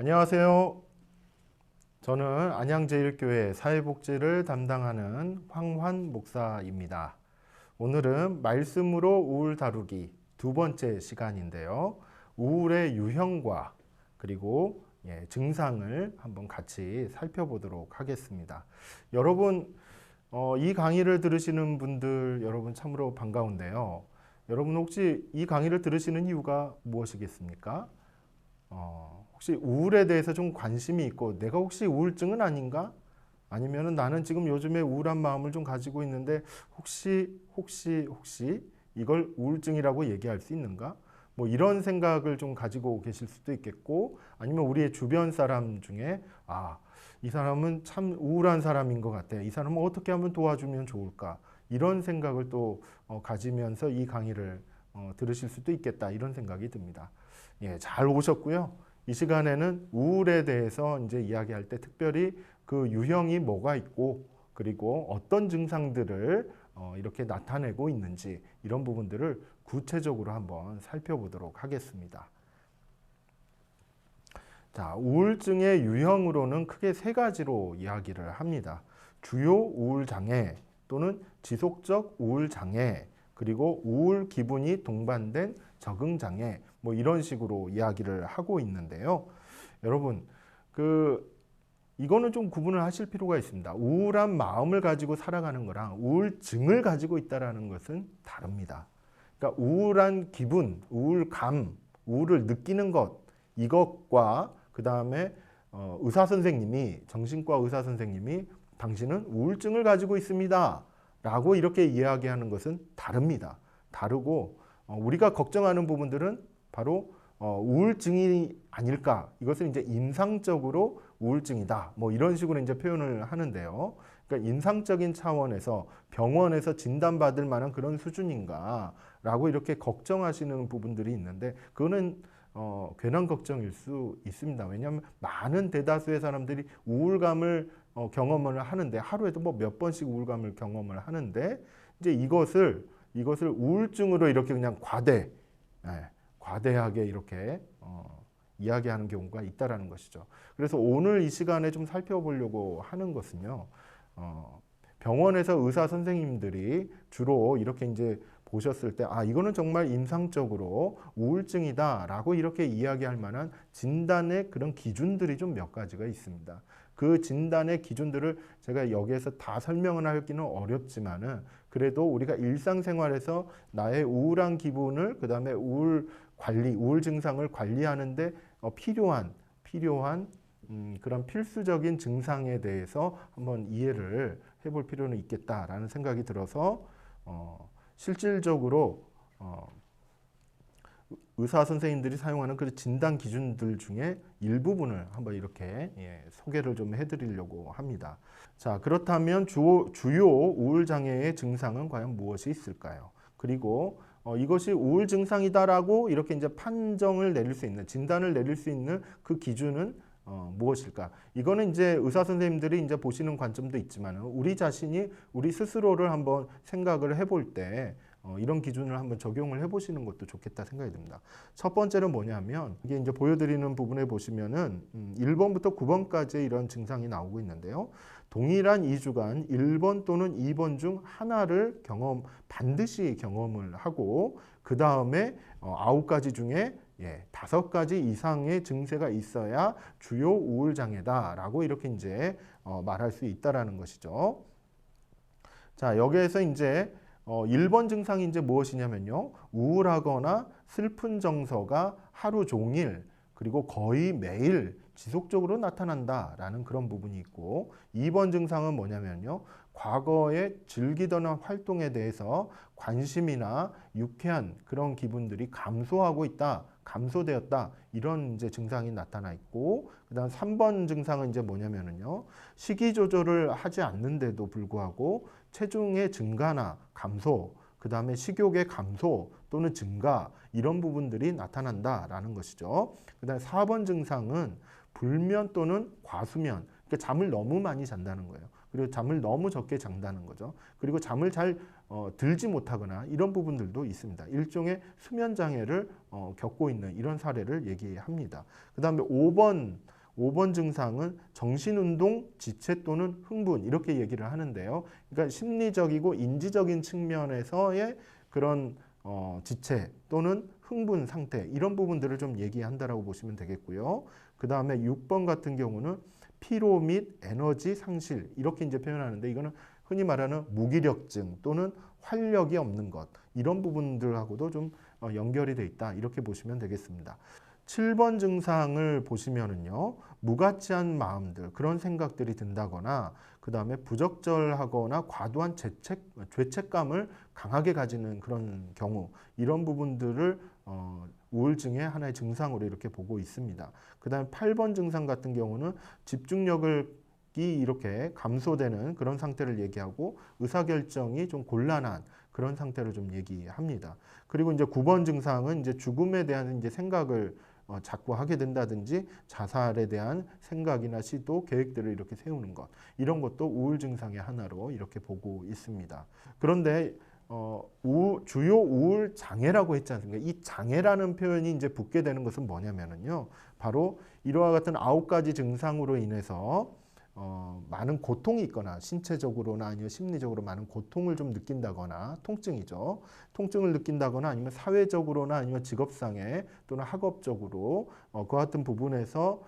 안녕하세요. 저는 안양제일교회 사회복지를 담당하는 황환 목사입니다. 오늘은 말씀으로 우울 다루기 두 번째 시간인데요. 우울의 유형과 그리고 증상을 한번 같이 살펴보도록 하겠습니다. 여러분, 이 강의를 들으시는 분들 여러분 참으로 반가운데요. 여러분 혹시 이 강의를 들으시는 이유가 무엇이겠습니까? 혹시 우울에 대해서 좀 관심이 있고 내가 혹시 우울증은 아닌가? 아니면은 나는 지금 요즘에 우울한 마음을 좀 가지고 있는데 혹시 이걸 우울증이라고 얘기할 수 있는가? 뭐 이런 생각을 좀 가지고 계실 수도 있겠고, 아니면 우리의 주변 사람 중에 이 사람은 참 우울한 사람인 것 같아. 이 사람은 어떻게 하면 도와주면 좋을까? 이런 생각을 또 가지면서 이 강의를 들으실 수도 있겠다. 이런 생각이 듭니다. 잘 오셨고요. 이 시간에는 우울에 대해서 이제 이야기할 때 특별히 그 유형이 뭐가 있고 그리고 어떤 증상들을 이렇게 나타내고 있는지 이런 부분들을 구체적으로 한번 살펴보도록 하겠습니다. 자, 우울증의 유형으로는 크게 세 가지로 이야기를 합니다. 주요 우울 장애 또는 지속적 우울 장애, 그리고 우울 기분이 동반된 적응 장애, 뭐 이런 식으로 이야기를 하고 있는데요. 여러분, 이거는 좀 구분을 하실 필요가 있습니다. 우울한 마음을 가지고 살아가는 거랑 우울증을 가지고 있다는 것은 다릅니다. 그러니까 우울한 기분, 우울감, 우울을 느끼는 것, 이것과 그 다음에 정신과 의사 선생님이 당신은 우울증을 가지고 있습니다 라고 이렇게 이야기하는 것은 다릅니다. 다르고 우리가 걱정하는 부분들은 바로 우울증이 아닐까, 이것은 이제 임상적으로 우울증이다, 뭐 이런 식으로 이제 표현을 하는데요. 그러니까 임상적인 차원에서 병원에서 진단받을 만한 그런 수준인가 라고 이렇게 걱정하시는 부분들이 있는데, 그거는 괜한 걱정일 수 있습니다. 왜냐하면 많은 대다수의 사람들이 우울감을 경험을 하는데, 하루에도 뭐 몇 번씩 우울감을 경험을 하는데, 이제 이것을 우울증으로 이렇게 그냥 과대하게 이렇게 이야기하는 경우가 있다라는 것이죠. 그래서 오늘 이 시간에 좀 살펴보려고 하는 것은요, 병원에서 의사 선생님들이 주로 이렇게 이제 보셨을 때 이거는 정말 임상적으로 우울증이다라고 이렇게 이야기할 만한 진단의 그런 기준들이 좀 몇 가지가 있습니다. 그 진단의 기준들을 제가 여기에서 다 설명을 하기는 어렵지만은, 그래도 우리가 일상생활에서 나의 우울한 기분을, 그 다음에 우울 증상을 관리하는데 필요한 그런 필수적인 증상에 대해서 한번 이해를 해볼 필요는 있겠다라는 생각이 들어서 실질적으로 의사 선생님들이 사용하는 그 진단 기준들 중에 일부분을 한번 이렇게 소개를 좀 해드리려고 합니다. 자, 그렇다면 주요 우울 장애의 증상은 과연 무엇이 있을까요? 그리고 이것이 우울 증상이다라고 이렇게 이제 판정을 내릴 수 있는, 진단을 내릴 수 있는 그 기준은 무엇일까? 이거는 이제 의사 선생님들이 이제 보시는 관점도 있지만, 우리 자신이 우리 스스로를 한번 생각을 해볼 때 이런 기준을 한번 적용을 해보시는 것도 좋겠다 생각이 듭니다. 첫 번째는 뭐냐면, 이게 이제 보여드리는 부분에 보시면은 1번부터 9번까지 이런 증상이 나오고 있는데요. 동일한 2주간 1번 또는 2번 중 하나를 반드시 경험을 하고, 그 다음에 9가지 중에 5가지 이상의 증세가 있어야 주요 우울 장애다라고 이렇게 이제 말할 수 있다라는 것이죠. 자, 여기에서 이제 1번 증상이 이제 무엇이냐면요, 우울하거나 슬픈 정서가 하루 종일 그리고 거의 매일 지속적으로 나타난다라는 그런 부분이 있고, 2번 증상은 뭐냐면요, 과거에 즐기던 활동에 대해서 관심이나 유쾌한 그런 기분들이 감소되었다, 이런 이제 증상이 나타나 있고, 그다음 3번 증상은 이제 뭐냐면요, 식이 조절을 하지 않는데도 불구하고 체중의 증가나 감소, 그 다음에 식욕의 감소 또는 증가, 이런 부분들이 나타난다라는 것이죠. 그 다음에 4번 증상은 불면 또는 과수면, 그러니까 잠을 너무 많이 잔다는 거예요. 그리고 잠을 너무 적게 잔다는 거죠. 그리고 잠을 잘 들지 못하거나 이런 부분들도 있습니다. 일종의 수면 장애를 겪고 있는 이런 사례를 얘기합니다. 그 다음에 5번 증상은 정신운동, 지체 또는 흥분 이렇게 얘기를 하는데요. 그러니까 심리적이고 인지적인 측면에서의 그런 지체 또는 흥분 상태 이런 부분들을 좀 얘기한다라고 보시면 되겠고요. 그 다음에 6번 같은 경우는 피로 및 에너지 상실 이렇게 이제 표현하는데 이거는 흔히 말하는 무기력증 또는 활력이 없는 것 이런 부분들하고도 좀 연결이 돼 있다 이렇게 보시면 되겠습니다. 7번 증상을 보시면은요, 무가치한 마음들, 그런 생각들이 든다거나, 그 다음에 부적절하거나 과도한 죄책감을 강하게 가지는 그런 경우, 이런 부분들을 우울증의 하나의 증상으로 이렇게 보고 있습니다. 그 다음에 8번 증상 같은 경우는 집중력이 이렇게 감소되는 그런 상태를 얘기하고, 의사결정이 좀 곤란한 그런 상태를 좀 얘기합니다. 그리고 이제 9번 증상은 이제 죽음에 대한 이제 생각을 자꾸 하게 된다든지 자살에 대한 생각이나 시도, 계획들을 이렇게 세우는 것 이런 것도 우울 증상의 하나로 이렇게 보고 있습니다. 그런데 주요 우울 장애라고 했지 않습니까? 이 장애라는 표현이 이제 붙게 되는 것은 뭐냐면은요, 바로 이와 같은 9가지 증상으로 인해서 많은 고통이 있거나 신체적으로나 아니면 심리적으로 많은 고통을 좀 느낀다거나 통증이죠. 통증을 느낀다거나 아니면 사회적으로나 아니면 직업상의 또는 학업적으로 그와 같은 부분에서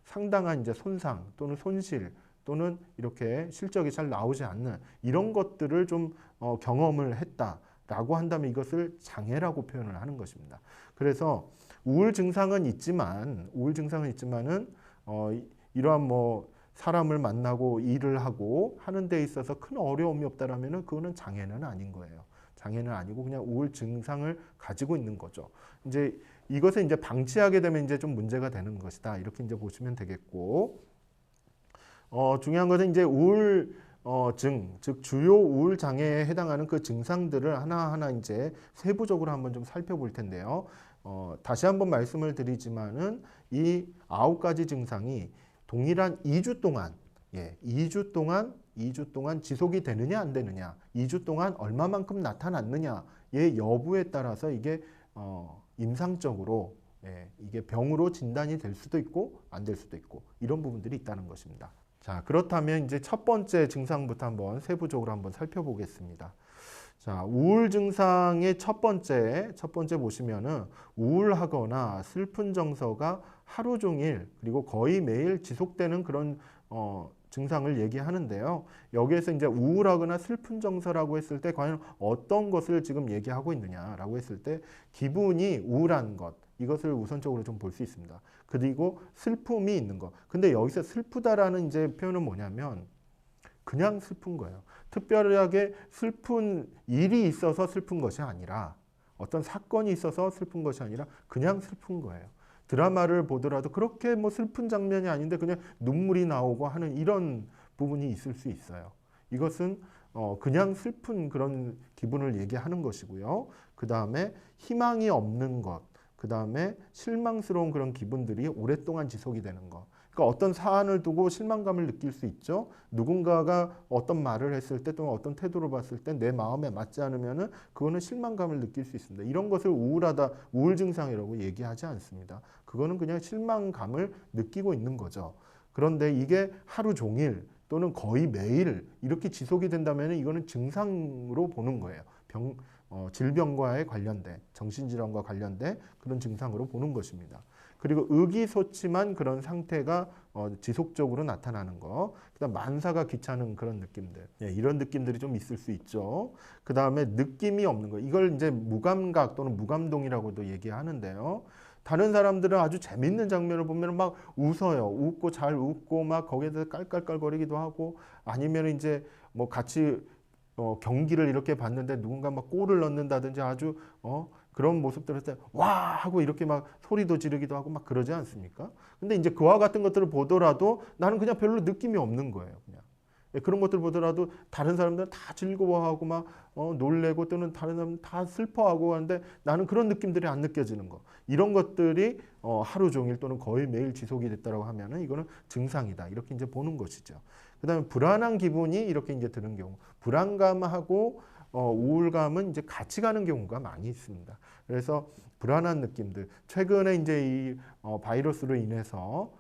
상당한 이제 손상 또는 손실 또는 이렇게 실적이 잘 나오지 않는 이런 것들을 좀 경험을 했다라고 한다면 이것을 장애라고 표현을 하는 것입니다. 그래서 우울 증상은 있지만은 이러한 뭐 사람을 만나고 일을 하고 하는 데 있어서 큰 어려움이 없다라면은 그거는 장애는 아닌 거예요. 장애는 아니고 그냥 우울 증상을 가지고 있는 거죠. 이제 이것을 이제 방치하게 되면 이제 좀 문제가 되는 것이다. 이렇게 이제 보시면 되겠고, 중요한 것은 이제 우울증, 즉 주요 우울 장애에 해당하는 그 증상들을 하나하나 이제 세부적으로 한번 좀 살펴볼 텐데요. 다시 한번 말씀을 드리지만은 이 9가지 증상이 동일한 2주 동안, 2주 동안 지속이 되느냐 안 되느냐, 2주 동안 얼마만큼 나타났느냐의 여부에 따라서 이게 임상적으로 이게 병으로 진단이 될 수도 있고 안 될 수도 있고 이런 부분들이 있다는 것입니다. 자, 그렇다면 이제 첫 번째 증상부터 한번 세부적으로 한번 살펴보겠습니다. 자, 우울 증상의 첫 번째 보시면은 우울하거나 슬픈 정서가 하루 종일 그리고 거의 매일 지속되는 그런 증상을 얘기하는데요. 여기에서 이제 우울하거나 슬픈 정서라고 했을 때 과연 어떤 것을 지금 얘기하고 있느냐라고 했을 때 기분이 우울한 것 이것을 우선적으로 좀 볼 수 있습니다. 그리고 슬픔이 있는 것. 근데 여기서 슬프다라는 이제 표현은 뭐냐면 그냥 슬픈 거예요. 특별하게 슬픈 일이 있어서 슬픈 것이 아니라 어떤 사건이 있어서 슬픈 것이 아니라 그냥 슬픈 거예요. 드라마를 보더라도 그렇게 뭐 슬픈 장면이 아닌데 그냥 눈물이 나오고 하는 이런 부분이 있을 수 있어요. 이것은 그냥 슬픈 그런 기분을 얘기하는 것이고요. 그 다음에 희망이 없는 것, 그 다음에 실망스러운 그런 기분들이 오랫동안 지속이 되는 것. 그러니까 어떤 사안을 두고 실망감을 느낄 수 있죠. 누군가가 어떤 말을 했을 때 또는 어떤 태도를 봤을 때 내 마음에 맞지 않으면은 그거는 실망감을 느낄 수 있습니다. 이런 것을 우울하다, 우울 증상이라고 얘기하지 않습니다. 그거는 그냥 실망감을 느끼고 있는 거죠. 그런데 이게 하루 종일 또는 거의 매일 이렇게 지속이 된다면 이거는 증상으로 보는 거예요. 질병과의 관련된, 정신질환과 관련된 그런 증상으로 보는 것입니다. 그리고 의기소침한 그런 상태가 지속적으로 나타나는 거. 그다음 만사가 귀찮은 그런 느낌들. 이런 느낌들이 좀 있을 수 있죠. 그 다음에 느낌이 없는 거. 이걸 이제 무감각 또는 무감동이라고도 얘기하는데요. 다른 사람들은 아주 재밌는 장면을 보면 막 웃어요. 웃고 잘 웃고 막 거기에서 깔깔깔거리기도 하고 아니면 이제 뭐 같이 경기를 이렇게 봤는데 누군가 막 골을 넣는다든지 아주 그런 모습들을 때 와 하고 이렇게 막 소리도 지르기도 하고 막 그러지 않습니까? 근데 이제 그와 같은 것들을 보더라도 나는 그냥 별로 느낌이 없는 거예요. 그냥 그런 것들 보더라도 다른 사람들은 다 즐거워하고 막 놀래고 또는 다른 사람은 다 슬퍼하고 하는데 나는 그런 느낌들이 안 느껴지는 거. 이런 것들이 하루 종일 또는 거의 매일 지속이 됐다라고 하면은 이거는 증상이다. 이렇게 이제 보는 것이죠. 그다음에 불안한 기분이 이렇게 이제 드는 경우, 불안감하고 우울감은 이제 같이 가는 경우가 많이 있습니다. 그래서 불안한 느낌들, 최근에 이제 이 바이러스로 인해서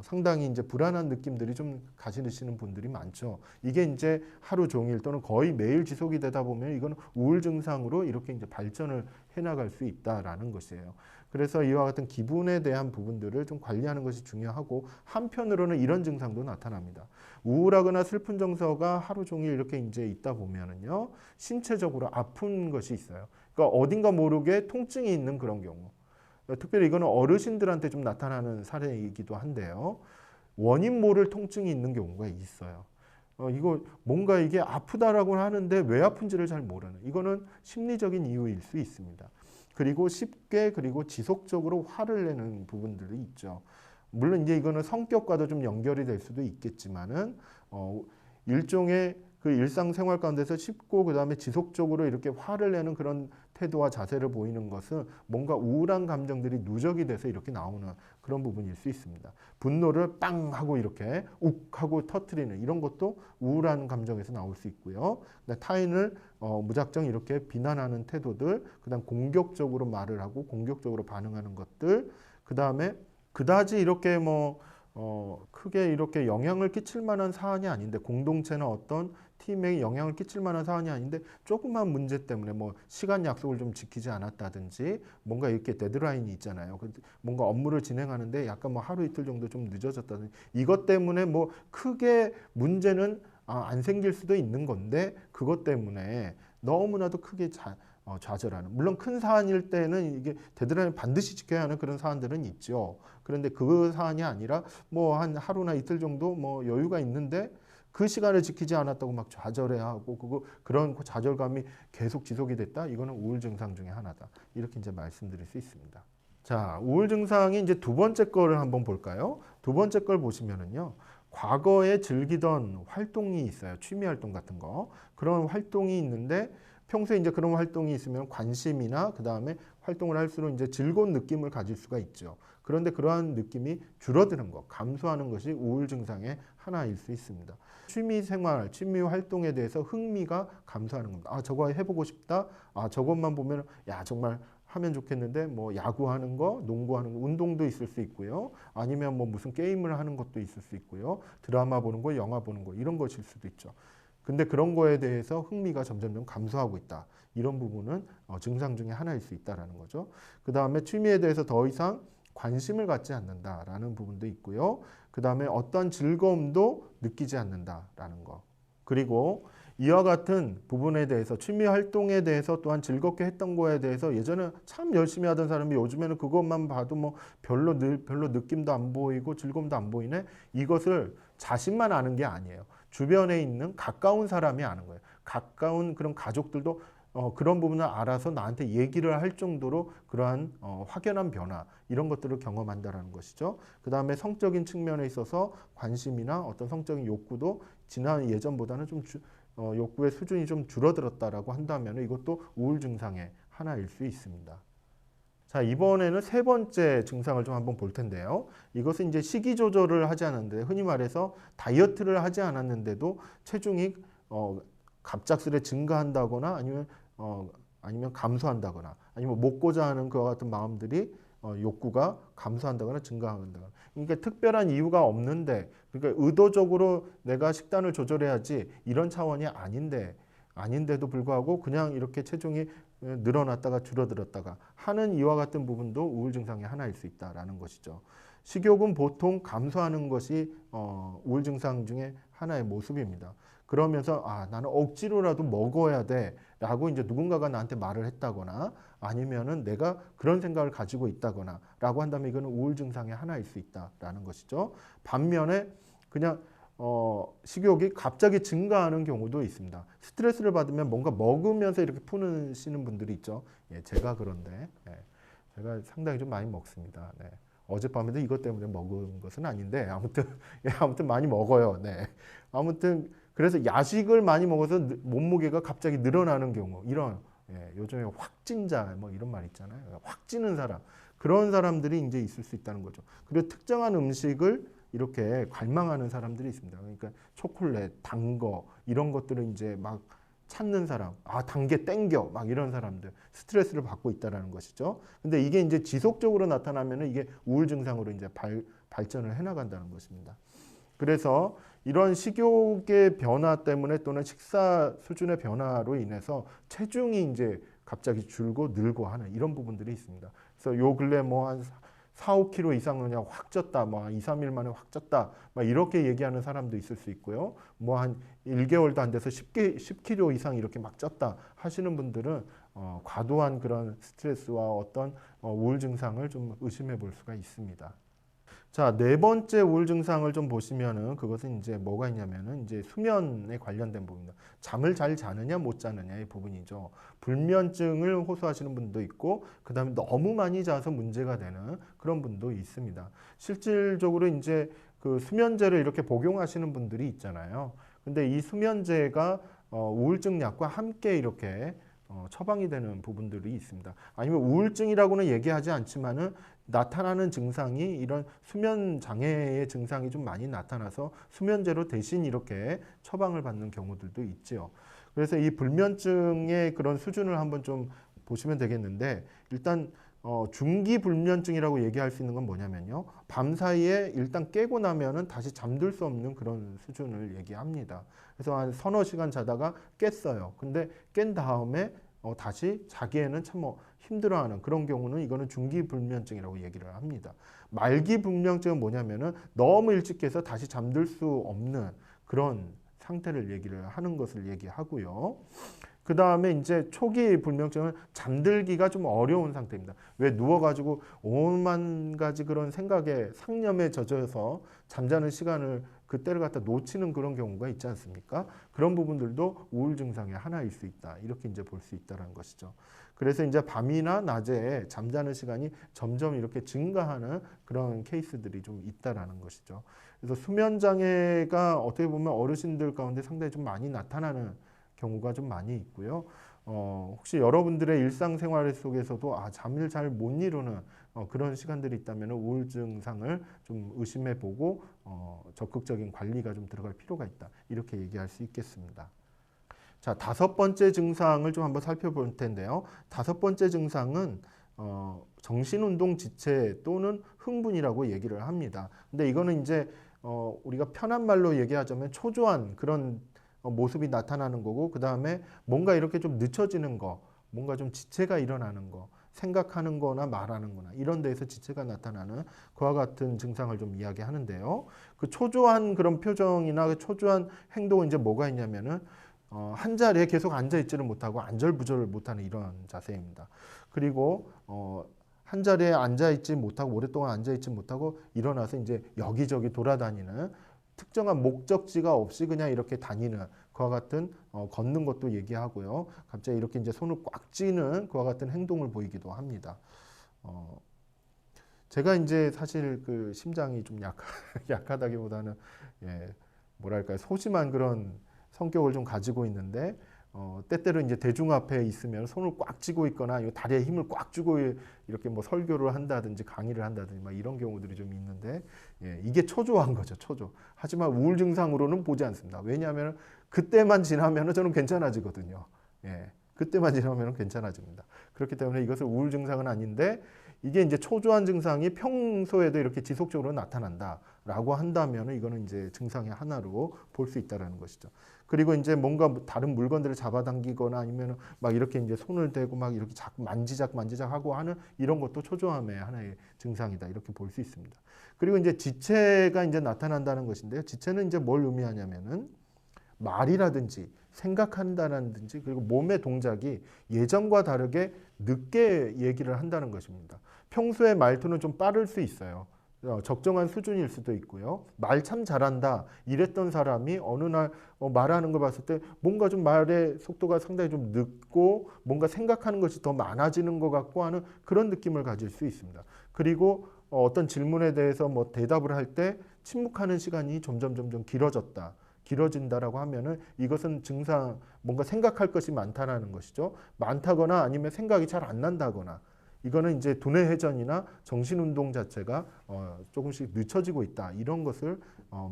상당히 이제 불안한 느낌들이 좀 가지시는 분들이 많죠. 이게 이제 하루 종일 또는 거의 매일 지속이 되다 보면 이건 우울 증상으로 이렇게 이제 발전을 해나갈 수 있다라는 것이에요. 그래서 이와 같은 기분에 대한 부분들을 좀 관리하는 것이 중요하고, 한편으로는 이런 증상도 나타납니다. 우울하거나 슬픈 정서가 하루 종일 이렇게 이제 있다 보면은요, 신체적으로 아픈 것이 있어요. 그러니까 어딘가 모르게 통증이 있는 그런 경우. 특별히 이거는 어르신들한테 좀 나타나는 사례이기도 한데요. 원인 모를 통증이 있는 경우가 있어요. 이거 뭔가 이게 아프다라고 하는데 왜 아픈지를 잘 모르는, 이거는 심리적인 이유일 수 있습니다. 그리고 쉽게 그리고 지속적으로 화를 내는 부분들이 있죠. 물론 이제 이거는 성격과도 좀 연결이 될 수도 있겠지만은 일종의 그 일상생활 가운데서 쉽고 그다음에 지속적으로 이렇게 화를 내는 그런 태도와 자세를 보이는 것은 뭔가 우울한 감정들이 누적이 돼서 이렇게 나오는 그런 부분일 수 있습니다. 분노를 빵 하고 이렇게 욱 하고 터트리는 이런 것도 우울한 감정에서 나올 수 있고요. 타인을 무작정 이렇게 비난하는 태도들, 그다음 공격적으로 말을 하고 공격적으로 반응하는 것들, 그다음에 그다지 이렇게 크게 이렇게 영향을 끼칠 만한 사안이 아닌데, 공동체나 어떤 팀에 영향을 끼칠 만한 사안이 아닌데 조그만 문제 때문에 시간 약속을 좀 지키지 않았다든지, 뭔가 이렇게 데드라인이 있잖아요. 뭔가 업무를 진행하는데 약간 하루 이틀 정도 좀 늦어졌다든지, 이것 때문에 크게 문제는 안 생길 수도 있는 건데 그것 때문에 너무나도 크게 좌절하는, 물론 큰 사안일 때는 이게 데드라인 반드시 지켜야 하는 그런 사안들은 있죠. 그런데 그 사안이 아니라 한 하루나 이틀 정도 여유가 있는데 그 시간을 지키지 않았다고 막 좌절해하고 그런 좌절감이 계속 지속이 됐다. 이거는 우울 증상 중에 하나다. 이렇게 이제 말씀드릴 수 있습니다. 자, 우울 증상이 이제 두 번째 거를 한번 볼까요? 두 번째 걸 보시면은요, 과거에 즐기던 활동이 있어요. 취미 활동 같은 거. 그런 활동이 있는데 평소에 이제 그런 활동이 있으면 관심이나 그 다음에 활동을 할수록 이제 즐거운 느낌을 가질 수가 있죠. 그런데 그러한 느낌이 줄어드는 것, 감소하는 것이 우울 증상의 하나일 수 있습니다. 취미 생활, 취미 활동에 대해서 흥미가 감소하는 겁니다. 아, 저거 해보고 싶다. 아, 저것만 보면 야, 정말 하면 좋겠는데, 야구하는 거, 농구하는 거, 운동도 있을 수 있고요. 아니면 무슨 게임을 하는 것도 있을 수 있고요. 드라마 보는 거, 영화 보는 거, 이런 것일 수도 있죠. 근데 그런 거에 대해서 흥미가 점점 감소하고 있다. 이런 부분은 증상 중에 하나일 수 있다라는 거죠. 그 다음에 취미에 대해서 더 이상 관심을 갖지 않는다라는 부분도 있고요. 그 다음에 어떠한 즐거움도 느끼지 않는다라는 거. 그리고 이와 같은 부분에 대해서, 취미 활동에 대해서 또한 즐겁게 했던 거에 대해서 예전에 참 열심히 하던 사람이 요즘에는 그것만 봐도 별로 느낌도 안 보이고 즐거움도 안 보이네. 이것을 자신만 아는 게 아니에요. 주변에 있는 가까운 사람이 아는 거예요. 가까운 그런 가족들도 그런 부분을 알아서 나한테 얘기를 할 정도로 그러한 확연한 변화, 이런 것들을 경험한다라는 것이죠. 그 다음에 성적인 측면에 있어서 관심이나 어떤 성적인 욕구도 지난 예전보다는 좀 욕구의 수준이 좀 줄어들었다라고 한다면 이것도 우울 증상의 하나일 수 있습니다. 자, 이번에는 세 번째 증상을 좀 한번 볼 텐데요. 이것은 이제 식이 조절을 하지 않았는데, 흔히 말해서 다이어트를 하지 않았는데도 체중이 갑작스레 증가한다거나 아니면 감소한다거나, 아니면 먹고자 하는 그와 같은 마음들이 욕구가 감소한다거나 증가한다거나, 그러니까 특별한 이유가 없는데, 그러니까 의도적으로 내가 식단을 조절해야지 이런 차원이 아닌데도 불구하고 그냥 이렇게 체중이 늘어났다가 줄어들었다가 하는 이와 같은 부분도 우울 증상의 하나일 수 있다라는 것이죠. 식욕은 보통 감소하는 것이 우울 증상 중에 하나의 모습입니다. 그러면서 나는 억지로라도 먹어야 돼라고 이제 누군가가 나한테 말을 했다거나, 아니면은 내가 그런 생각을 가지고 있다거나라고 한다면 이거는 우울 증상의 하나일 수 있다라는 것이죠. 반면에 그냥 식욕이 갑자기 증가하는 경우도 있습니다. 스트레스를 받으면 뭔가 먹으면서 이렇게 푸시는 분들이 있죠. 예, 제가 그런데 제가 상당히 좀 많이 먹습니다. 네. 어젯밤에도 이것 때문에 먹은 것은 아닌데 아무튼 많이 먹어요. 네. 아무튼 그래서 야식을 많이 먹어서 몸무게가 갑자기 늘어나는 경우, 이런 요즘에 확진자 이런 말 있잖아요. 확 찌는 사람, 그런 사람들이 이제 있을 수 있다는 거죠. 그리고 특정한 음식을 이렇게 갈망하는 사람들이 있습니다. 그러니까 초콜릿, 단 거 이런 것들을 이제 막 찾는 사람, 아, 단 게 땡겨 막 이런 사람들 스트레스를 받고 있다라는 것이죠. 근데 이게 이제 지속적으로 나타나면은 이게 우울 증상으로 이제 발전을 해 나간다는 것입니다. 그래서 이런 식욕의 변화 때문에 또는 식사 수준의 변화로 인해서 체중이 이제 갑자기 줄고 늘고 하는 이런 부분들이 있습니다. 그래서 요 근래 뭐 한 4, 5kg 이상 그냥 확 쪘다, 뭐 2, 3일 만에 확 쪘다, 막 이렇게 얘기하는 사람도 있을 수 있고요. 뭐 한 1개월도 안 돼서 10kg 이상 이렇게 막 쪘다 하시는 분들은 과도한 그런 스트레스와 어떤 우울 증상을 좀 의심해 볼 수가 있습니다. 자, 네 번째 우울 증상을 좀 보시면은 그것은 이제 뭐가 있냐면은 이제 수면에 관련된 부분입니다. 잠을 잘 자느냐 못 자느냐의 부분이죠. 불면증을 호소하시는 분도 있고 그다음에 너무 많이 자서 문제가 되는 그런 분도 있습니다. 실질적으로 이제 그 수면제를 이렇게 복용하시는 분들이 있잖아요. 근데 이 수면제가 우울증 약과 함께 이렇게 처방이 되는 부분들이 있습니다. 아니면 우울증이라고는 얘기하지 않지만은 나타나는 증상이 이런 수면 장애의 증상이 좀 많이 나타나서 수면제로 대신 이렇게 처방을 받는 경우들도 있죠. 그래서 이 불면증의 그런 수준을 한번 좀 보시면 되겠는데 일단 중기 불면증이라고 얘기할 수 있는 건 뭐냐면요. 밤 사이에 일단 깨고 나면은 다시 잠들 수 없는 그런 수준을 얘기합니다. 그래서 한 서너 시간 자다가 깼어요. 근데 깬 다음에 다시 자기에는 참 힘들어하는 그런 경우는 이거는 중기 불면증이라고 얘기를 합니다. 말기 불면증은 뭐냐면은 너무 일찍 깨서 다시 잠들 수 없는 그런 상태를 얘기를 하는 것을 얘기하고요. 그 다음에 이제 초기 불면증은 잠들기가 좀 어려운 상태입니다. 왜 누워가지고 오만 가지 그런 생각에 상념에 젖어서 잠자는 시간을 그때를 갖다 놓치는 그런 경우가 있지 않습니까? 그런 부분들도 우울 증상의 하나일 수 있다. 이렇게 이제 볼 수 있다는 것이죠. 그래서 이제 밤이나 낮에 잠자는 시간이 점점 이렇게 증가하는 그런 케이스들이 좀 있다라는 것이죠. 그래서 수면 장애가 어떻게 보면 어르신들 가운데 상당히 좀 많이 나타나는 경우가 좀 많이 있고요. 혹시 여러분들의 일상생활 속에서도 잠을 잘 못 이루는 그런 시간들이 있다면 우울증상을 좀 의심해보고 적극적인 관리가 좀 들어갈 필요가 있다. 이렇게 얘기할 수 있겠습니다. 자, 다섯 번째 증상을 좀 한번 살펴볼 텐데요. 다섯 번째 증상은 정신운동 지체 또는 흥분이라고 얘기를 합니다. 근데 이거는 이제 우리가 편한 말로 얘기하자면 초조한 그런 모습이 나타나는 거고 그 다음에 뭔가 이렇게 좀 늦춰지는 거, 뭔가 좀 지체가 일어나는 거, 생각하는 거나 말하는 거나 이런 데에서 지체가 나타나는 그와 같은 증상을 좀 이야기하는데요. 그 초조한 그런 표정이나 그 초조한 행동은 이제 뭐가 있냐면은 한 자리에 계속 앉아 있지를 못하고 안절부절을 못하는 이런 자세입니다. 그리고 한 자리에 앉아 있지 못하고 오랫동안 앉아 있지 못하고 일어나서 이제 여기저기 돌아다니는 특정한 목적지가 없이 그냥 이렇게 다니는 그와 같은 걷는 것도 얘기하고요. 갑자기 이렇게 이제 손을 꽉 쥐는 그와 같은 행동을 보이기도 합니다. 제가 이제 사실 그 심장이 좀 약하다기보다는 뭐랄까요, 소심한 그런 성격을 좀 가지고 있는데 때때로 이제 대중 앞에 있으면 손을 꽉 쥐고 있거나 다리에 힘을 꽉 주고 이렇게 뭐 설교를 한다든지 강의를 한다든지 막 이런 경우들이 좀 있는데 이게 초조한 거죠, 초조. 하지만 우울 증상으로는 보지 않습니다. 왜냐하면 그때만 지나면 저는 괜찮아지거든요. 그때만 지나면 괜찮아집니다. 그렇기 때문에 이것을 우울 증상은 아닌데 이게 이제 초조한 증상이 평소에도 이렇게 지속적으로 나타난다라고 한다면 이거는 이제 증상의 하나로 볼 수 있다라는 것이죠. 그리고 이제 뭔가 다른 물건들을 잡아당기거나 아니면 막 이렇게 이제 손을 대고 막 이렇게 자꾸 만지작 하고 하는 이런 것도 초조함의 하나의 증상이다. 이렇게 볼 수 있습니다. 그리고 이제 지체가 이제 나타난다는 것인데요. 지체는 이제 뭘 의미하냐면은 말이라든지 생각한다든지 그리고 몸의 동작이 예전과 다르게 늦게 얘기를 한다는 것입니다. 평소에 말투는 좀 빠를 수 있어요. 적정한 수준일 수도 있고요. 말 참 잘한다 이랬던 사람이 어느 날 말하는 걸 봤을 때 뭔가 좀 말의 속도가 상당히 좀 늦고 뭔가 생각하는 것이 더 많아지는 것 같고 하는 그런 느낌을 가질 수 있습니다. 그리고 어떤 질문에 대해서 뭐 대답을 할 때 침묵하는 시간이 점점 길어진다라고 하면은 이것은 증상 뭔가 생각할 것이 많다라는 것이죠. 많다거나 아니면 생각이 잘 안 난다거나 이거는 이제 두뇌 회전이나 정신 운동 자체가 조금씩 늦춰지고 있다. 이런 것을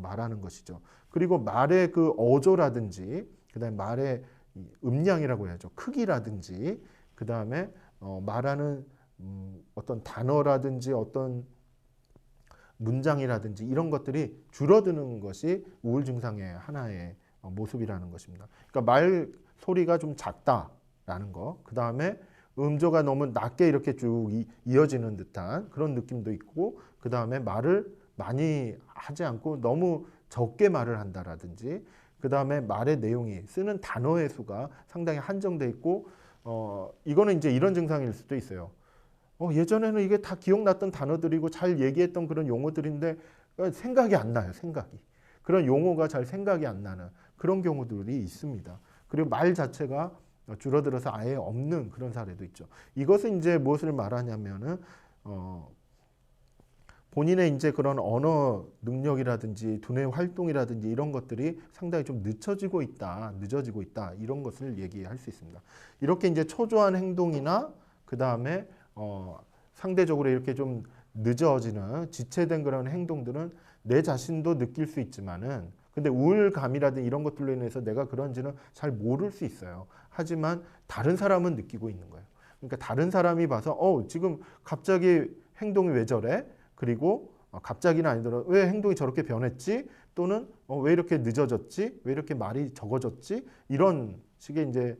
말하는 것이죠. 그리고 말의 그 어조라든지 그다음에 말의 음량이라고 해야죠. 크기라든지 그다음에 말하는 어떤 단어라든지 어떤 문장이라든지 이런 것들이 줄어드는 것이 우울 증상의 하나의 모습이라는 것입니다. 그러니까 말 소리가 좀 작다라는 거, 그 다음에 음조가 너무 낮게 이렇게 쭉 이어지는 듯한 그런 느낌도 있고, 그 다음에 말을 많이 하지 않고 너무 적게 말을 한다라든지, 그 다음에 말의 내용이 쓰는 단어의 수가 상당히 한정돼 있고, 이거는 이제 이런 증상일 수도 있어요. 예전에는 이게 다 기억났던 단어들이고 잘 얘기했던 그런 용어들인데 생각이 안 나요. 생각이. 그런 용어가 잘 생각이 안 나는 그런 경우들이 있습니다. 그리고 말 자체가 줄어들어서 아예 없는 그런 사례도 있죠. 이것은 이제 무엇을 말하냐면은 본인의 이제 그런 언어 능력이라든지 두뇌 활동이라든지 이런 것들이 상당히 좀 늦춰지고 있다, 늦어지고 있다 이런 것을 얘기할 수 있습니다. 이렇게 이제 초조한 행동이나 그 다음에 상대적으로 이렇게 좀 늦어지는 지체된 그런 행동들은 내 자신도 느낄 수 있지만은 근데 우울감이라든지 이런 것들로 인해서 내가 그런지는 잘 모를 수 있어요. 하지만 다른 사람은 느끼고 있는 거예요. 그러니까 다른 사람이 봐서 지금 갑자기 행동이 왜 저래? 그리고 갑자기는 아니더라도 왜 행동이 저렇게 변했지? 또는 왜 이렇게 늦어졌지? 왜 이렇게 말이 적어졌지? 이런 식의 이제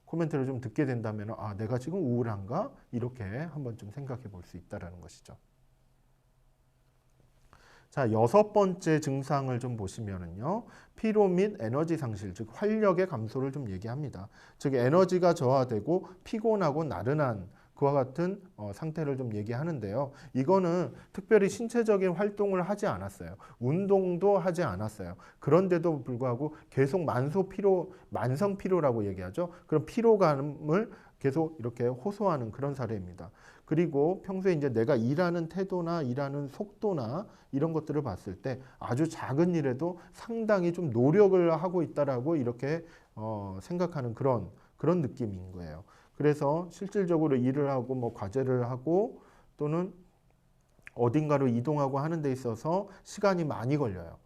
코멘트를 좀 듣게 된다면 내가 지금 우울한가? 이렇게 한번 좀 생각해 볼 수 있다라는 것이죠. 자, 6번째 증상을 좀 보시면은요. 피로 및 에너지 상실, 즉 활력의 감소를 좀 얘기합니다. 즉 에너지가 저하되고 피곤하고 나른한 그와 같은 상태를 좀 얘기하는데요. 이거는 특별히 신체적인 활동을 하지 않았어요. 운동도 하지 않았어요. 그런데도 불구하고 계속 만성 피로라고 얘기하죠. 그런 피로감을 계속 이렇게 호소하는 그런 사례입니다. 그리고 평소에 이제 내가 일하는 태도나 일하는 속도나 이런 것들을 봤을 때 아주 작은 일에도 상당히 좀 노력을 하고 있다라고 이렇게 생각하는 그런 느낌인 거예요. 그래서 실질적으로 일을 하고 뭐 과제를 하고 또는 어딘가로 이동하고 하는 데 있어서 시간이 많이 걸려요.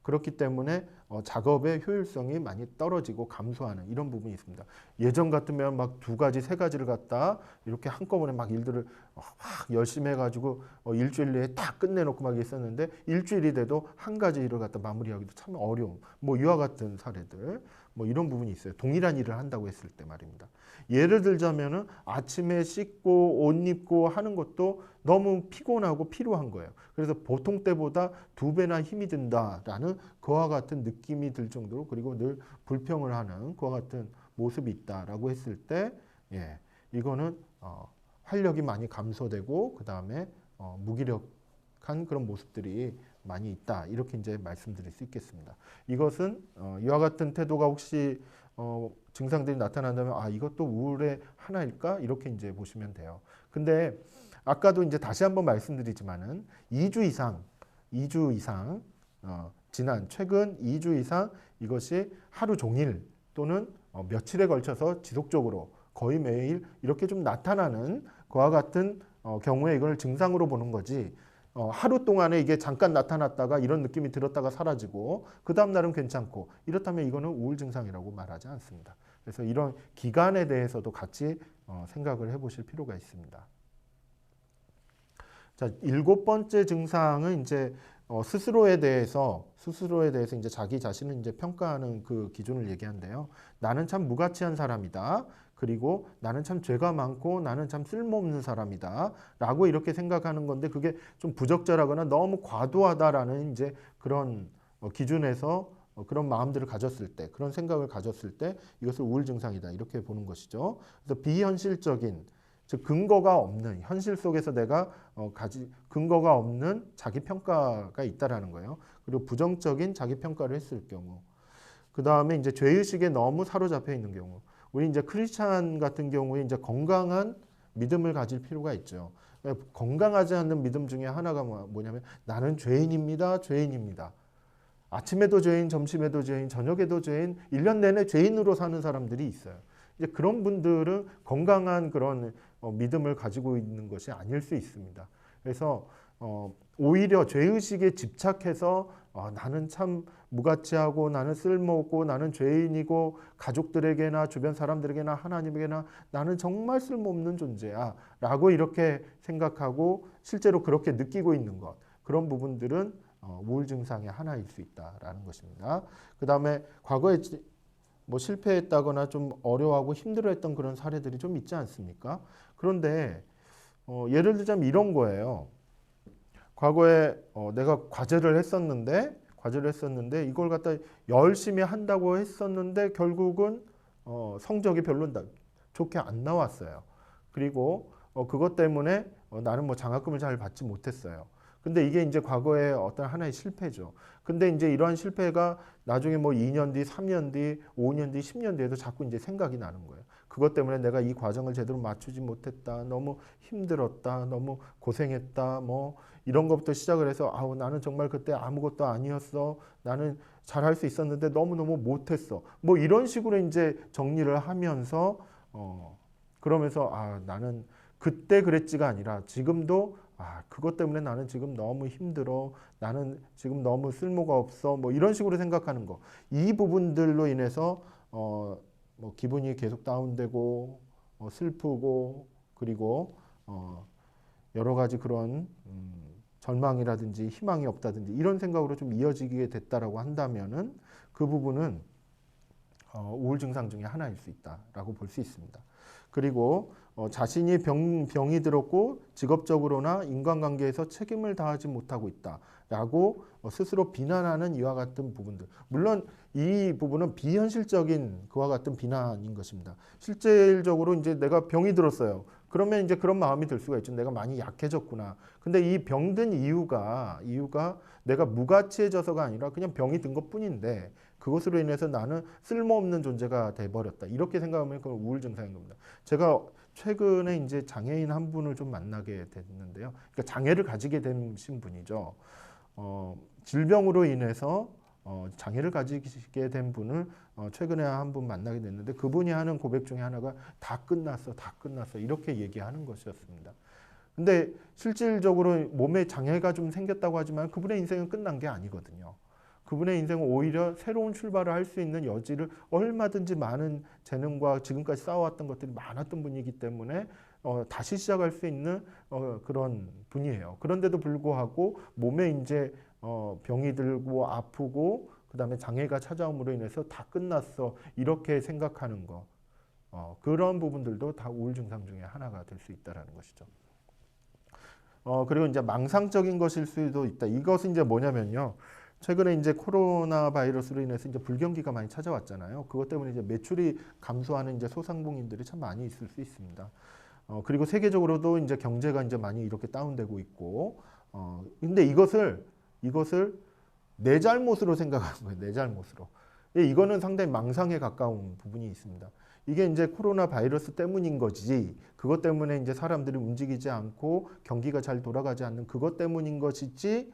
그렇기 때문에 작업의 효율성이 많이 떨어지고 감소하는 이런 부분이 있습니다. 예전 같으면 막 2가지, 3가지를 갖다 이렇게 한꺼번에 막 일들을 막 열심히 해가지고 일주일 내에 다 끝내놓고 막 있었는데 일주일이 돼도 1가지 일을 갖다 마무리하기도 참 어려움. 뭐 이와 같은 사례들 뭐 이런 부분이 있어요. 동일한 일을 한다고 했을 때 말입니다. 예를 들자면은 아침에 씻고 옷 입고 하는 것도 너무 피곤하고 피로한 거예요. 그래서 보통 때보다 2배나 힘이 든다라는 그와 같은 느낌이 들 정도로 그리고 늘 불평을 하는 그와 같은 모습이 있다라고 했을 때 이거는 활력이 많이 감소되고 그 다음에 무기력한 그런 모습들이 많이 있다 이렇게 이제 말씀드릴 수 있겠습니다. 이것은 이와 같은 태도가 혹시 증상들이 나타난다면 이것도 우울의 하나일까 이렇게 이제 보시면 돼요. 근데 아까도 이제 다시 한번 말씀드리지만은 2주 이상 최근 2주 이상 이것이 하루 종일 또는 며칠에 걸쳐서 지속적으로 거의 매일 이렇게 좀 나타나는 그와 같은 경우에 이걸 증상으로 보는 거지 하루 동안에 이게 잠깐 나타났다가 이런 느낌이 들었다가 사라지고 그 다음 날은 괜찮고 이렇다면 이거는 우울 증상이라고 말하지 않습니다. 그래서 이런 기간에 대해서도 같이 생각을 해보실 필요가 있습니다. 자, 7번째 증상은 이제 스스로에 대해서 이제 자기 자신을 이제 평가하는 그 기준을 얘기한대요. 나는 참 무가치한 사람이다. 그리고 나는 참 죄가 많고 나는 참 쓸모없는 사람이다. 라고 이렇게 생각하는 건데 그게 좀 부적절하거나 너무 과도하다라는 이제 그런 기준에서 그런 마음들을 가졌을 때, 그런 생각을 가졌을 때 이것을 우울 증상이다. 이렇게 보는 것이죠. 그래서 비현실적인 즉 근거가 없는 현실 속에서 내가 근거가 없는 자기 평가가 있다라는 거예요. 그리고 부정적인 자기 평가를 했을 경우, 그 다음에 이제 죄의식에 너무 사로잡혀 있는 경우, 우리 이제 크리스찬 같은 경우에 이제 건강한 믿음을 가질 필요가 있죠. 건강하지 않는 믿음 중에 하나가 뭐냐면 나는 죄인입니다, 죄인입니다. 아침에도 죄인, 점심에도 죄인, 저녁에도 죄인, 1년 내내 죄인으로 사는 사람들이 있어요. 이제 그런 분들은 건강한 그런 믿음을 가지고 있는 것이 아닐 수 있습니다. 그래서 오히려 죄의식에 집착해서 나는 참 무가치하고 나는 쓸모없고 나는 죄인이고 가족들에게나 주변 사람들에게나 하나님에게나 나는 정말 쓸모없는 존재야 라고 이렇게 생각하고 실제로 그렇게 느끼고 있는 것, 그런 부분들은 우울 증상의 하나일 수 있다라는 것입니다. 그 다음에 과거에 뭐 실패했다거나 좀 어려워하고 힘들어했던 그런 사례들이 좀 있지 않습니까? 그런데 예를 들자면 이런 거예요. 과거에 내가 과제를 했었는데 이걸 갖다 열심히 한다고 했었는데 결국은 성적이 별로 좋게 안 나왔어요. 그리고 그것 때문에 나는 뭐 장학금을 잘 받지 못했어요. 근데 이게 이제 과거의 어떤 하나의 실패죠. 근데 이제 이러한 실패가 나중에 뭐 2년 뒤, 3년 뒤, 5년 뒤, 10년 뒤에도 자꾸 이제 생각이 나는 거예요. 그것 때문에 내가 이 과정을 제대로 맞추지 못했다. 너무 힘들었다. 너무 고생했다. 뭐 이런 것부터 시작을 해서 아우 나는 정말 그때 아무것도 아니었어. 나는 잘할 수 있었는데 너무너무 못했어. 뭐 이런 식으로 이제 정리를 하면서 그러면서 나는 그때 그랬지가 아니라 지금도 그것 때문에 나는 지금 너무 힘들어. 나는 지금 너무 쓸모가 없어. 뭐 이런 식으로 생각하는 거. 이 부분들로 인해서 뭐 기분이 계속 다운되고 슬프고 그리고 여러 가지 그런 절망이라든지 희망이 없다든지 이런 생각으로 좀 이어지게 됐다라고 한다면은 그 부분은 우울 증상 중에 하나일 수 있다라고 볼 수 있습니다. 그리고 자신이 병이 들었고 직업적으로나 인간관계에서 책임을 다하지 못하고 있다라고 스스로 비난하는 이와 같은 부분들. 물론 이 부분은 비현실적인 그와 같은 비난인 것입니다. 실질적으로 이제 내가 병이 들었어요. 그러면 이제 그런 마음이 들 수가 있죠. 내가 많이 약해졌구나. 근데 이 병든 이유가 내가 무가치해져서가 아니라 그냥 병이 든 것뿐인데 그것으로 인해서 나는 쓸모없는 존재가 돼버렸다. 이렇게 생각하면 그건 우울 증상인 겁니다. 제가 최근에 이제 장애인 한 분을 좀 만나게 됐는데요. 그러니까 장애를 가지게 되신 분이죠. 질병으로 인해서 장애를 가지게 된 분을 최근에 한 분 만나게 됐는데 그분이 하는 고백 중에 하나가 다 끝났어 이렇게 얘기하는 것이었습니다. 근데 실질적으로 몸에 장애가 좀 생겼다고 하지만 그분의 인생은 끝난 게 아니거든요. 그분의 인생은 오히려 새로운 출발을 할 수 있는 여지를 얼마든지 많은 재능과 지금까지 쌓아왔던 것들이 많았던 분이기 때문에 다시 시작할 수 있는 그런 분이에요. 그런데도 불구하고 몸에 이제 병이 들고 아프고 그다음에 장애가 찾아옴으로 인해서 다 끝났어 이렇게 생각하는 거 그런 부분들도 다 우울 증상 중에 하나가 될 수 있다라는 것이죠. 그리고 이제 망상적인 것일 수도 있다. 이것은 이제 뭐냐면요. 최근에 이제 코로나 바이러스로 인해서 이제 불경기가 많이 찾아왔잖아요. 그것 때문에 이제 매출이 감소하는 이제 소상공인들이 참 많이 있을 수 있습니다. 그리고 세계적으로도 이제 경제가 이제 많이 이렇게 다운되고 있고, 근데 이것을 내 잘못으로 생각하는 거예요. 내 잘못으로. 이거는 상당히 망상에 가까운 부분이 있습니다. 이게 이제 코로나 바이러스 때문인 거지. 그것 때문에 이제 사람들이 움직이지 않고 경기가 잘 돌아가지 않는 그것 때문인 것이지.